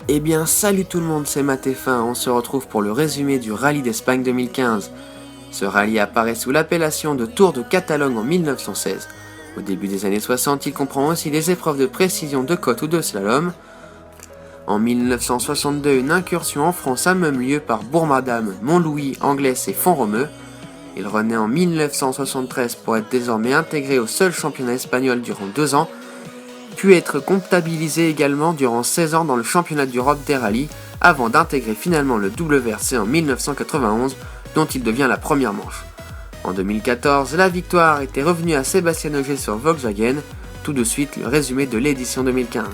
Eh bien salut tout le monde, c'est Matt-F1, on se retrouve pour le résumé du Rallye d'Espagne 2015. Ce rallye apparaît sous l'appellation de Tour de Catalogne en 1916. Au début des années 60, il comprend aussi des épreuves de précision de côte ou de slalom. En 1962, une incursion en France a même lieu par Bourg-Madame, Montlouis, Anglès et Font-Romeu. Il renaît en 1973 pour être désormais intégré au seul championnat espagnol durant 2 ans, puis être comptabilisé également durant 16 ans dans le championnat d'Europe des rallyes, avant d'intégrer finalement le WRC en 1991, dont il devient la première manche. En 2014, la victoire était revenue à Sébastien Ogier sur Volkswagen. Tout de suite, le résumé de l'édition 2015.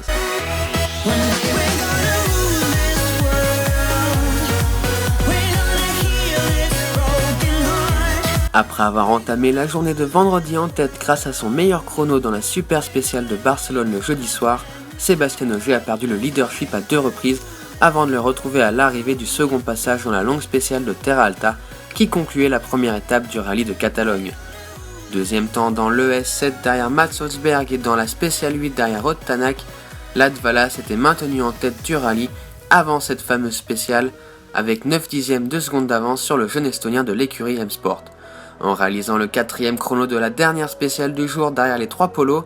Après avoir entamé la journée de vendredi en tête grâce à son meilleur chrono dans la super spéciale de Barcelone le jeudi soir, Sébastien Ogier a perdu le leadership à 2 reprises avant de le retrouver à l'arrivée du second passage dans la longue spéciale de Terra Alta qui concluait la première étape du rallye de Catalogne. Deuxième temps dans l'ES7 derrière Mats Holzberg et dans la spéciale 8 derrière Rod Tanak, Latvala s'était maintenu en tête du rallye avant cette fameuse spéciale avec 9 dixièmes de seconde d'avance sur le jeune estonien de l'écurie M-Sport. En réalisant le 4e chrono de la dernière spéciale du jour derrière les 3 polos,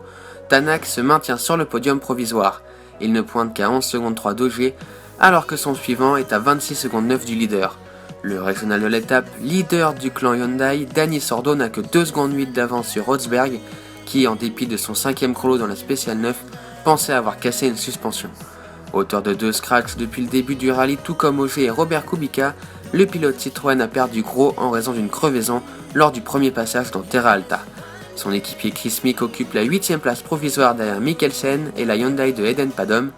Tanak se maintient sur le podium provisoire. Il ne pointe qu'à 11 secondes 3 d'Ogier, alors que son suivant est à 26 secondes 9 du leader. Le régional de l'étape, leader du clan Hyundai, Dani Sordo n'a que 2 secondes 8 d'avance sur Holzberg, qui, en dépit de son 5e chrono dans la spéciale 9, pensait avoir cassé une suspension. Auteur de 2 scratchs depuis le début du rallye, tout comme Ogier et Robert Kubica, le pilote Citroën a perdu gros en raison d'une crevaison lors du premier passage dans Terra Alta. Son équipier Chris Mick occupe la 8e place provisoire derrière Mikkelsen et la Hyundai de Eden Padom,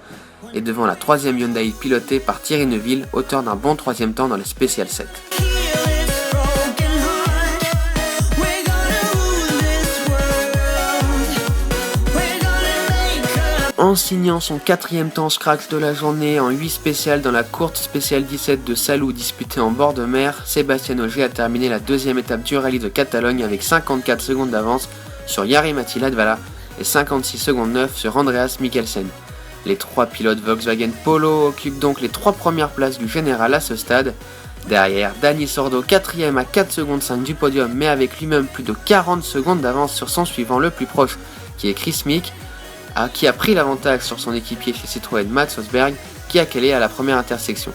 et devant la 3e Hyundai pilotée par Thierry Neuville, auteur d'un bon 3e temps dans le Special 7. En signant son 4e temps scratch de la journée en 8 spéciales dans la courte spéciale 17 de Salou disputée en bord de mer, Sébastien Ogier a terminé la 2e étape du rallye de Catalogne avec 54 secondes d'avance sur Jari-Matti Latvala et 56 secondes 9 sur Andreas Mikkelsen. Les 3 pilotes Volkswagen Polo occupent donc les 3 premières places du général à ce stade. Derrière, Dani Sordo 4e à 4 secondes 5 du podium, mais avec lui-même plus de 40 secondes d'avance sur son suivant le plus proche qui est Chris Mick, qui a pris l'avantage sur son équipier chez Citroën Mats Holzberg, qui a calé à la première intersection.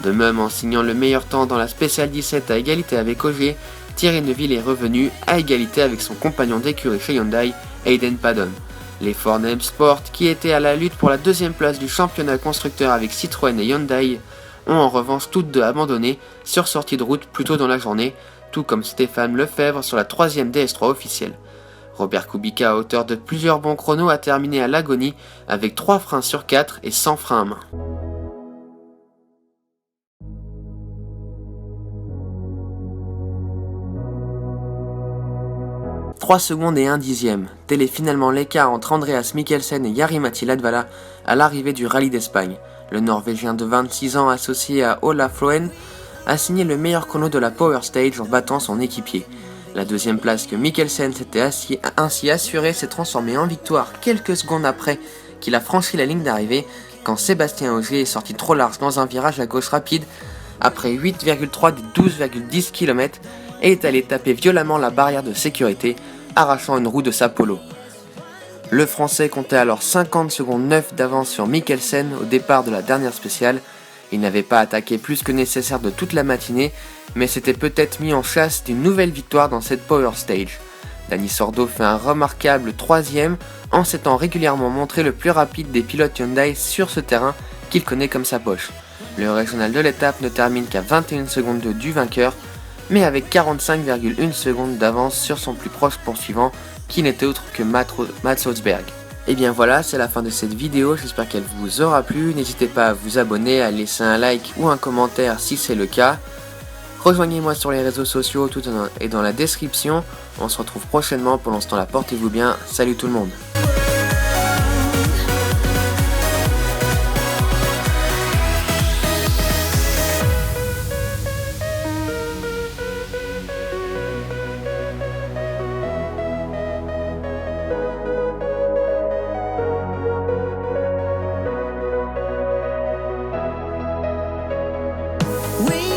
De même, en signant le meilleur temps dans la spéciale 17 à égalité avec Ogier, Thierry Neuville est revenu à égalité avec son compagnon d'écurie chez Hyundai, Eden Padon. Les Ford M-Sport, qui étaient à la lutte pour la 2e place du championnat constructeur avec Citroën et Hyundai, ont en revanche toutes deux abandonné sur sortie de route plus tôt dans la journée, tout comme Stéphane Lefebvre sur la 3e DS3 officielle. Robert Kubica, auteur de plusieurs bons chronos, a terminé à l'agonie avec 3 freins sur 4 et 100 freins à main. « 3 secondes et 1 dixième, tel est finalement l'écart entre Andreas Mikkelsen et Jari-Matti Latvala à l'arrivée du rallye d'Espagne. Le Norvégien de 26 ans associé à Olaf Loen a signé le meilleur chrono de la Power Stage en battant son équipier. La 2e place que Mikkelsen s'était ainsi assurée s'est transformée en victoire quelques secondes après qu'il a franchi la ligne d'arrivée quand Sébastien Ogier est sorti trop large dans un virage à gauche rapide après 8,3 des 12,10 km et est allé taper violemment la barrière de sécurité, arrachant une roue de sa Polo. Le Français comptait alors 50 secondes 9 d'avance sur Mikkelsen au départ de la dernière spéciale. Il n'avait pas attaqué plus que nécessaire de toute la matinée, mais s'était peut-être mis en chasse d'une nouvelle victoire dans cette Power Stage. Dani Sordo fait un remarquable 3e en s'étant régulièrement montré le plus rapide des pilotes Hyundai sur ce terrain qu'il connaît comme sa poche. Le régional de l'étape ne termine qu'à 21 secondes du vainqueur, mais avec 45,1 secondes d'avance sur son plus proche poursuivant, qui n'était autre que Mats Holzberg. Et bien voilà, c'est la fin de cette vidéo, j'espère qu'elle vous aura plu. N'hésitez pas à vous abonner, à laisser un like ou un commentaire si c'est le cas. Rejoignez-moi sur les réseaux sociaux, tout est dans la description. On se retrouve prochainement, pour l'instant là, portez-vous bien, salut tout le monde. We